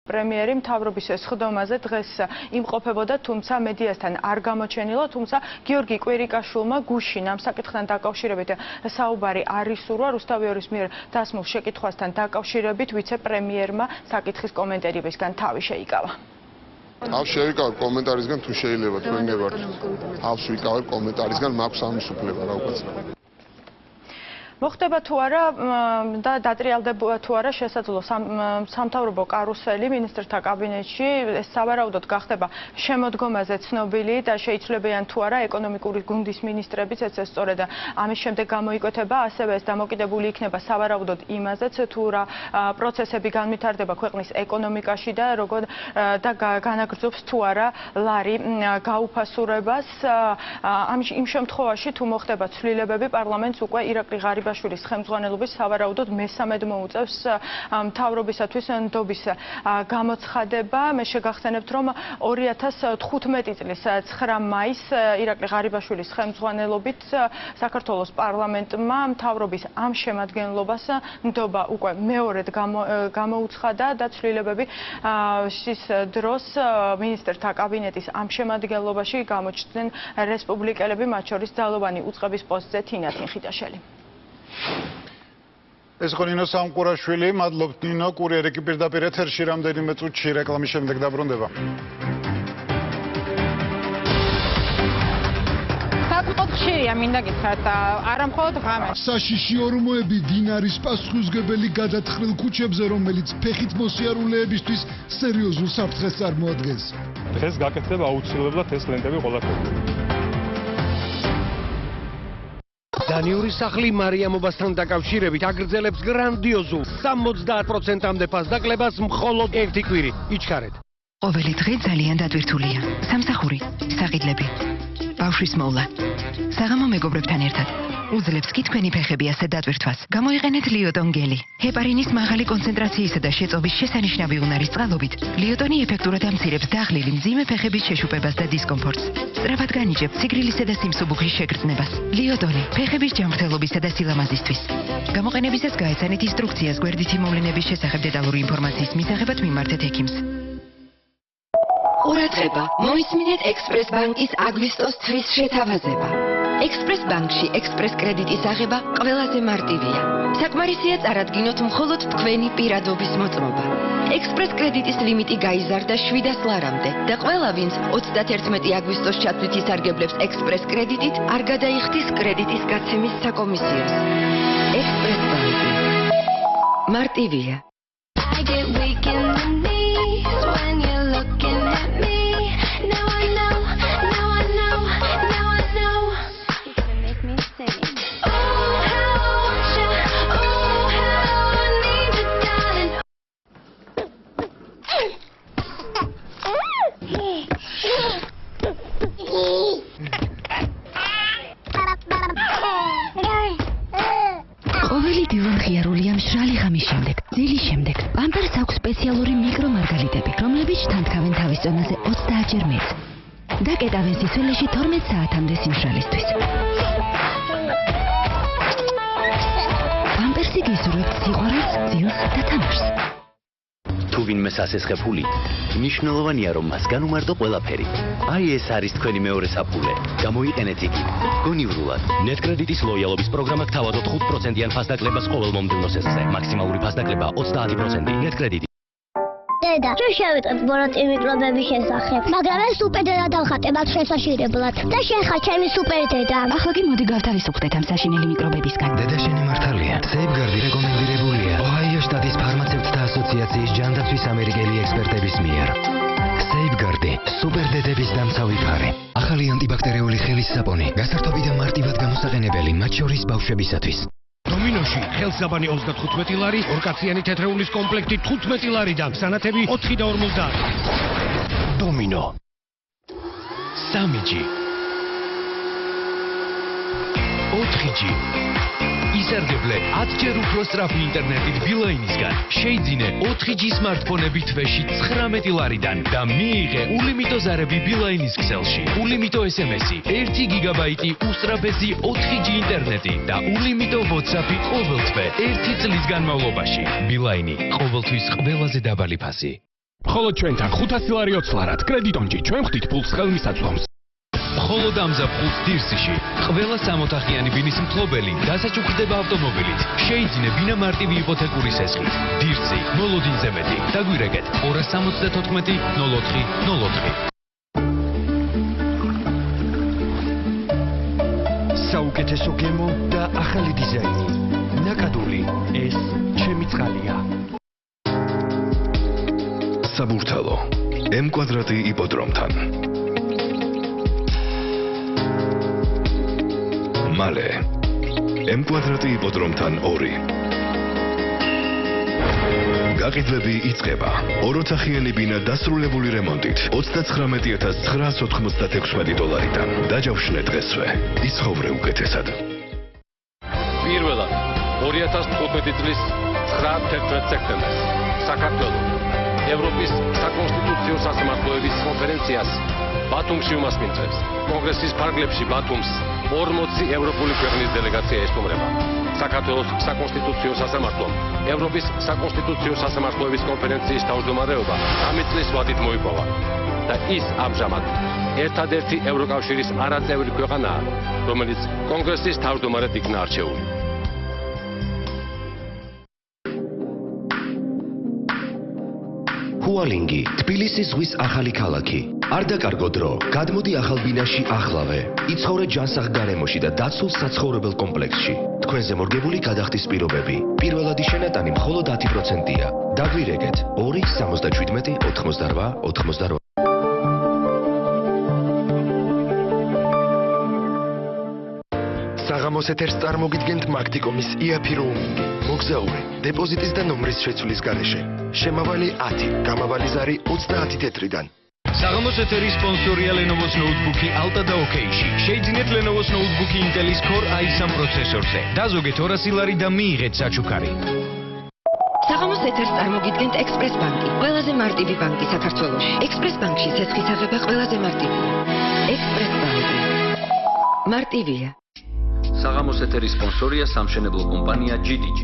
პრემიერი მთავრობის სხდომაზე დღეს იმყოფებოდა, თუმცა მედიასთან არ გამოჩენილა, თუმცა გიორგი კვირიკაშვილმა გუშინ ამ საკითხთან დაკავშირებით საუბარი არ ისურვა. რუსთავიორის მიერ დასმულ შეკითხვასთან დაკავშირებით ვიცე-პრემიერმა საკითხის კომენტარებისგან თავი შეიკავა. Თავს შევიკავებ კომენტარისგან თუ შეიძლება თქვენ ნებართ. თავს ვიკავებ კომენტარისგან მაქვს ამის უფლება რა უკაცრავად. მოხდება თუ არა და დატრიალდება თუ არა შესაძლო სამთავრობო კარუსელი მინისტრთა კაბინეტში ეს სავარაუდოდ გახდება შემოდგომაზე ცნობილი და შეიძლებიან თუ არა ეკონომიკური გუნდის მინისტრებიც ეს სწორედ ამის შემდეგ გამოიკვეთება ასევე ეს დამოკიდებული იქნება სავარაუდოდ იმაზეც თუ რა პროცესები განვითარდება ქვეყნის ეკონომიკაში და როგორ და განაგრძობს თუ არა ლარი გაუფასურებას იმ შემთხვევაში თუ მოხდება ცვლილებები პარლამენტს უკვე ირაკლი ღარიბაშვილის ხელმძღვანელობის სავარაუდოდ მესამედ მოუწევს მთავრობისათვის ნდობის გამოცხადება. მე შეგახსენებთ, რომ 2015 წლის 9 მაისს ირაკლი ღარიბაშვილის ხელმძღვანელობით საქართველოს პარლამენტმა მთავრობის ამ შემადგენლობას ნდობა უკვე მეორედ გამოუცხადა და ცვლილებები შის დროს მინისტრთა კაბინეტის ამ შემადგენლობაში გამოჩნდნენ რესპუბლიკელები, მათ შორის ძალოვანი უწყების პოსტზე თინათინ ხიტაშელი. ეს იყო ნინო სამყურაშვილი, მადლობთ ნინო, კურიერი კი პირდაპირ ეთერში რამდენიმე წუთში რეკლამის შემდეგ დაბრუნდება. საკუთოდ ხშირია მინდა გითხრათ, არა მხოლოდ ღამეს. საშიში ორმოები დინარის პასუხისმგებელი გადათხრილ ქუჩებზე, რომელიც ფეხით მოსიარულეებისთვის სერიოზულ საფრთხეს წარმოადგენს. დღეს გაკეთდება აუცილებლად ეს ლენტები ყველაფერი. დანიური სახლი მარიამობასთან დაკავშირებით აგრძელებს გრანდიოზულ 70%-მდე ფასდაკლებას მხოლოდ ერთი კვირი. იჩქარეთ. ყოველი დღე ძალიან დატვირთულია. სამსახური, საყიდლები, ბავშვის მოვლა. საღამო მეგობრებთან ერთად. უძლებს კი თქვენი ფეხები ასე დატვირთვას. გამოიყენეთ ლიოტონ გელი. ჰეპარინის მაღალი კონცენტრაციისა და შეწობის შესანიშნავი უნარის წყალობით, ლიოტონი ეფექტურად ამცირებს დაღლილი მძიმე ფეხების შეშუპებას და დისკომფორტს. სწრაფად განიჭებთ სიგრილისა და სიმსუბუქის შეგრძნებას. ლიოტონი ფეხების ჯანმრთელობისა და სილამაზისთვის. გამოყენებისას გაეცანით ინსტრუქციას გვერდითი მოვლენების შესახებ დეტალური ინფორმაციის მისაღებად მიმართეთ ექიმს. ყურადღება, მოისმინეთ ექსპრეს ბანკის აგვისტოს თვის შეთავაზება. ექსპრეს ბანკში ექსპრეს კრედიტის აღება ყველაზე მარტივია. საკმარისია წარადგინოთ მხოლოდ თქვენი პირადობის მოწმობა. ექსპრეს კრედიტის ლიმიტი გაიზარდა 700 ლარამდე და ყველა ვინც 31 აგვისტოს ჩათვლით ისარგებლებს ექსპრეს კრედიტით, არ გადაიხდის კრედიტის გაცემის საკომისიოს. ექსპრეს ბანკი. მარტივია. ყოველი დილა ღიარულია მშრალი ღამის შემდეგ, ძილის შემდეგ. პამპერს აქვს სპეციალური მიკრომარგალიტები, რომლებიც თანთქავენ თავის წონაზე 30-ჯერ მეტს. და კეტავენ სიცოცხლეში 12 საათამდე სიმშრალისთვის. პამპერსი გისურვებთ სიყვარულს, ძილს და თამაშს. თუ ვინმე სასესხაფული, მნიშვნელოვანია რომ მას განუმარტო ყველაფერი. აი ეს არის თქვენი მეორე საფულე. გამოიყენეთ იგი. გონივრულად. ნეტკრედიტის ლოიალობის პროგრამა გთავაზობთ 5%-იან ფასდაკლებას ყოველ მომდევნო სესზე. მაქსიმალური ფასდაკლება 30%. ნეტკრედიტი. დედა, ჩვენ შევიტყვეთ ბოროტი მიკრობების შესახებ, მაგრამ ეს სუპერდედა დავხატე მათ შესაშინებლად. და შენ ხარ ჩემი სუპერდედა. ახლა კი მოდი გავთავისუფლდეთ ამ საშინელი მიკრობებისგან. დედა შენი მართალია. სეიფგარდი რეკომენდირებულია ოჰაიო შტატის ფარმაცევტთა ასოციაციის ჯანდაცვის ამერიკელი ექსპერტების მიერ. სეიფგარდი სუპერდედების დამცავი ფარი. ახალი ანტიბაქტერიული ხელის საპონი, გასართობი და მარტივად გამოსაყენებელი, მათ შორის ბავშვებისათვის. დომინოში ხელსაბანი 35 ლარი, ორკაციანი თეთრეულის კომპლექტი 15 ლარი და სანათები 4.50. დომინო. 3G. 4G. ისარგებლე 10-ჯერ უფრო სწრაფი ინტერნეტით ბილაინისგან. შეიძინე 4G სმარტფონები თვეში 19 ლარიდან და მიიღე ულიმიტო ზარები ბილაინის ქსელში. ულიმიტო SMS-ი, 1 გიგაბაიტი უსწრაფესი 4G ინტერნეტი და ულიმიტო WhatsApp-ი ყოველთვე 1 წლის განმავლობაში. ბილაინი ყოველთვის ყველაზე დაბალი ფასი. მხოლოდ ჩვენთან 500 ლარი ოცლარად კრედიტონჯი ჩვენ ხვდით ფულს ხელმისაწვდომს. მხოლოდ ამზაფხულს დირსიში ყველა 60-ოთახიანი ბინის მფლობელი დასაჩუქრდება ავტომობილით. შეიძინე ბინა მარტივი იპოთეკური სესხლით. დირსი, მოლოდინზე მეტი. დაგვირეკეთ 274 04 04. საუკეთესო გემო და ახალი დიზაინი. ნაკადული, ეს ჩემი წყალია. საბურთალო M კვადრატი იპოდრომთან. მალე M კვადრატი იპოდრომთან 2. გაყიდვები იწყება. ოროთახიანი ბინა დასრულებული რემონტით 39996 $. დაჯავშნე დღესვე. იცხოვრე უკეთესად. პირველად 2015 წლის 9-11 სექტემბერს საქართველოს ევროპის საკონსტიტუციო სასამართლოების კონფერენციას ბათუმში უმასპინძლებს. კონგრესის ფარგლებში ბათუმს 40 ევროპული ქვეყნის დელეგაცია ესტუმრება. საქართველოს საკონსტიტუციო სასამართლომ ევროპის საკონსტიტუციო სასამართლოების კონფერენციის თავმჯდომარეობა 10 წლის ვადით მოიპოვა და ის ამჟამად ერთადერთი ევროკავშირის არაწევრი ქვეყანაა, რომელიც კონგრესის თავმჯდომარედ იქნა არჩეული. ჰუალინგი, თბილისის ზღვის ახალი ქალაქი. არ დაკარგო დრო, გადმოდი ახალ ბინაში ახლავე. იცხოვრე ჯანსაღ გარემოში და დაცულ საცხოვრებელ კომპლექსში. თქვენზე მორგებული გადახდის პირობები. პირველადი შენატანი მხოლოდ 10%-ია. დაგვირეკეთ 2 77 88 88. საღამოს ეთერს წარმოგიდგენთ მაგდიკომის EAP roaming. მოგზაურე, დეპოზიტის და ნომრის შეცვლის გარეშე. შემავალი 10, გამავალი ზარი 30 თეთრიდან. საღამოს ეთერის სპონსორია Lenovo's ნოუთბუქი Alta და OK-ში. შეიძინეთ Lenovo's ნოუთბუქი Intel-ის Core i3 პროცესორზე. დაზოგეთ 200 ლარი და მიიღეთ საჩუქარი. საღამოს ეთერს წარმოგიდგენთ Express Bank-ი, ყველაზე მარტივი ბანკი საქართველოში. Express Bank-ში ცეცხლის აღება ყველაზე მარტივია. Express Bank-ი. მარტივია. საღამოს ეთერის სპონსორია სამშენებლო კომპანია GDG.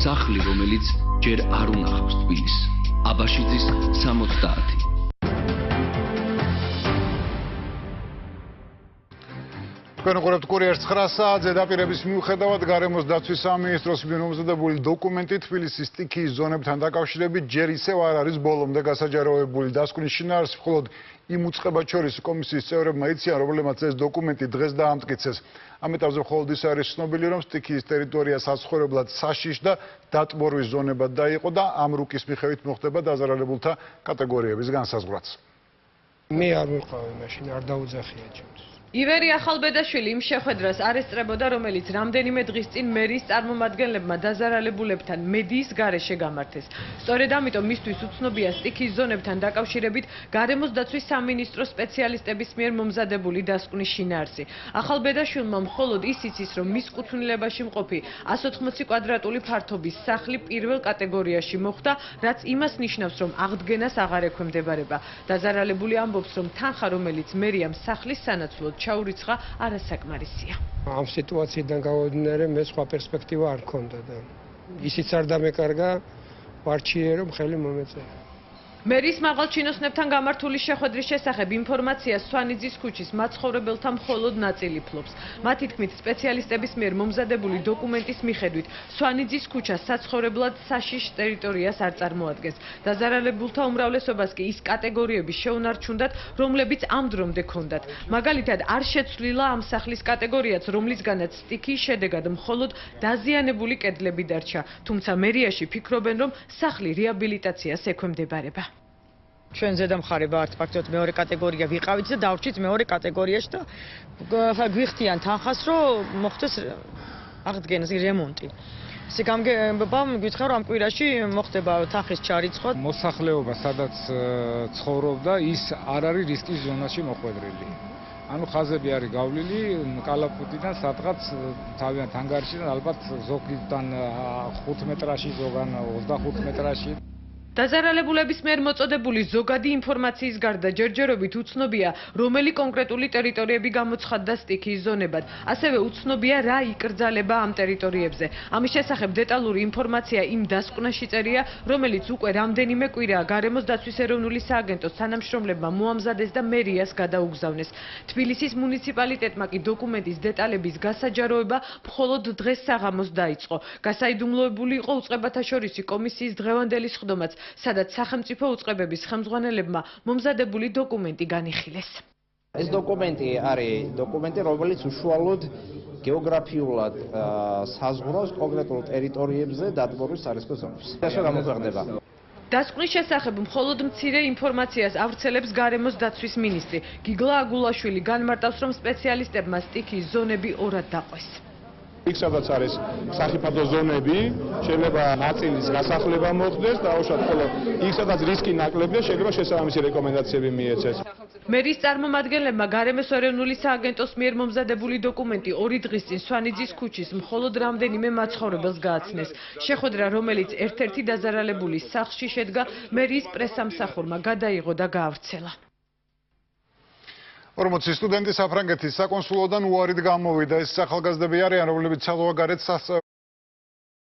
სახლი, რომელიც ჯერ არ უნახავს თბილისს. აბაშიძის 70. თქვენ უყურებთ კურიერს 9 საათზე დაპირების მიუხედავად გარემოს დაცვის სამინისტროს მიერ მომზადებული დოკუმენტი თბილისის სტიქიის ზონებთან დაკავშირებით ჯერ ისევ არ არის ბოლომდე გასაჯაროებული. დასკვნის შინაარსი მხოლოდ იმ უწყებად შორის კომისიის წევრებმა იციან, რომლებმაც ეს დოკუმენტი დღეს დაამტკიცეს. ამ ეტაპზე მხოლოდ ის არის ცნობილი, რომ სტიქიის ტერიტორია საცხოვრებლად საშიშ და დატბორვის ზონებად დაიყო და ამ რუკის მიხედვით მოხდება დაზარალებულთა კატეგორიების განსაზღვრაც. მე არ ვიყავი მაშინ, არ დაუძახია ჩემს. ივერი ახალბედაშვილი იმ შეხვედრას არ ესწრებოდა, რომელიც რამდენიმე დღის წინ მერის წარმომადგენლებმა დაზარალებულებთან მედიის გარეშე გამართეს. სწორედ ამიტომ მისთვის უცნობია სტიქიის ზონებთან დაკავშირებით გარემოს დაცვის სამინისტროს სპეციალისტების მიერ მომზადებული დასკვნის შინაარსი. ახალბედაშვილმა მხოლოდ ის იცის, რომ მის კუთვნილებაში მყოფი 180 კვადრატული ფართობის სახლი პირველ კატეგორიაში მოხვდა, რაც იმას ნიშნავს, რომ აღდგენას აღარ ექვემდებარება. დაზარალებული ამბობს, რომ თანხა, რომელიც მერიამ სახლის სანაცვლოდ ჩაურიცხა, არასაკმარისია. ამ სიტუაციიდან გამომდინარე, მე სხვა პერსპექტივა არ მქონდა და ისიც არ დამეკარგა, ვარჩიე რომ ხელი მომეწერა. მერის მაღალჩინოსნებთან გამართული შეხვედრის შესახებ ინფორმაციას სვანიძის ქუჩის მაცხოვრებელთა მხოლოდ ნაწილი ფლობს. მათი თქმით, სპეციალისტების მიერ მომზადებული დოკუმენტის მიხედვით, სვანიძის ქუჩა საცხოვრებლად საშიშ ტერიტორიას არ წარმოადგენს. დაზარალებულთა უმრავლესობას კი ის კატეგორიები შეუნარჩუნდათ, რომლებიც ამ დრომდე ჰქონდათ. მაგალითად, არ შეცვლილა ამ სახლის კატეგორიაც, რომლისგანაც სტიქიის შედეგად მხოლოდ დაზიანებული კედლები დარჩა. თუმცა მერიაში ფიქრობენ, რომ სახლი რეაბილიტაციას ექვემდებარება. ჩვენ ზედამხარი ვართ ფაქტობრივად მეორე კატეგორია ვიყავით და დავრჩით მეორე კატეგორიაში და გვიხდიან თანხას, რომ მოხდეს აღდგენის რემონტი. ისე გამგება გითხრა რომ ამ კვირაში მოხდება თანხის ჩარიცხვა. მოსახლეობა სადაც ცხოვრობდა, ის არ არის რისკის ზონაში მოხვედრილი. ანუ ხაზები არის გავლილი კალაპუტიდან სადღაც თავიანთ ანგარიშიდან ალბათ ზოგიდან 5 მეტრაში, ზოგან 25 მეტრაში. დაზარალებულების მიერ მოწოდებული ზოგადი ინფორმაციის გარდა ჯერჯერობით უცნობია, რომელი კონკრეტული ტერიტორიები გამოცხადდა სტიქიის ზონებად. ასევე უცნობია, რა იკრძალება ამ ტერიტორიებზე. ამის შესახებ დეტალური ინფორმაცია იმ დასკვნაში წერია, რომელიც უკვე რამდენიმე კვირაა გარემოს დაცვის ეროვნული სააგენტოს თანამშრომლებმა მოამზადეს და მერიას გადაუგზავნეს. თბილისის მუნიციპალიტეტმა კი დოკუმენტის დეტალების გასაჯაროება მხოლოდ დღეს საღამოს დაიწყო. გასაიდუმლოებული იყო უწყებათა შორისი კომისიის დღევანდელი სხდომაც, სადაც სახელმწიფო უწყებების ხელმძღვანელებმა მომზადებული დოკუმენტი განიხილეს. ეს დოკუმენტი არის დოკუმენტი, რომელიც უშუალოდ გეოგრაფიულად საზღვრავს კონკრეტულ ტერიტორიებზე დადგმობის სარისკო ზონებს. ასე გამოქვეყნდება. დასკვნის შესახებ მხოლოდ მცირე ინფორმაციას ავრცელებს გარემოს დაცვის მინისტრი. გიგლა აგულაშვილი განმარტავს, რომ სპეციალისტებმა სტიქიის ზონები ორად დაყვეს. იქ სადაც არის სახიფათო ზონები, შეიძლება ნაწილის გასახლება მოხდეს, დაუშვათ ხოლო იქ სადაც რისკი ნაკლებია, შეიძლება შესაბამისი რეკომენდაციები მიეცეს. მერის წარმომადგენლებმა გარემოს ეროვნული სააგენტოს მიერ მომზადებული დოკუმენტი 2 დღის წინ სვანიძის ქუჩის მხოლოდ რამდენიმე მაცხოვრებელს გააცნეს. შეხვედრა, რომელიც ერთ-ერთი დაზარალებულის სახლში შედგა, მერის პრესამსახურმა გადაიღო და გაავრცელა. 40 სტუდენტი საფრანგეთის საკონსულოდან უარით გამოვიდა. ეს ახალგაზრდები არიან, რომლებიც ცალოაგარეთ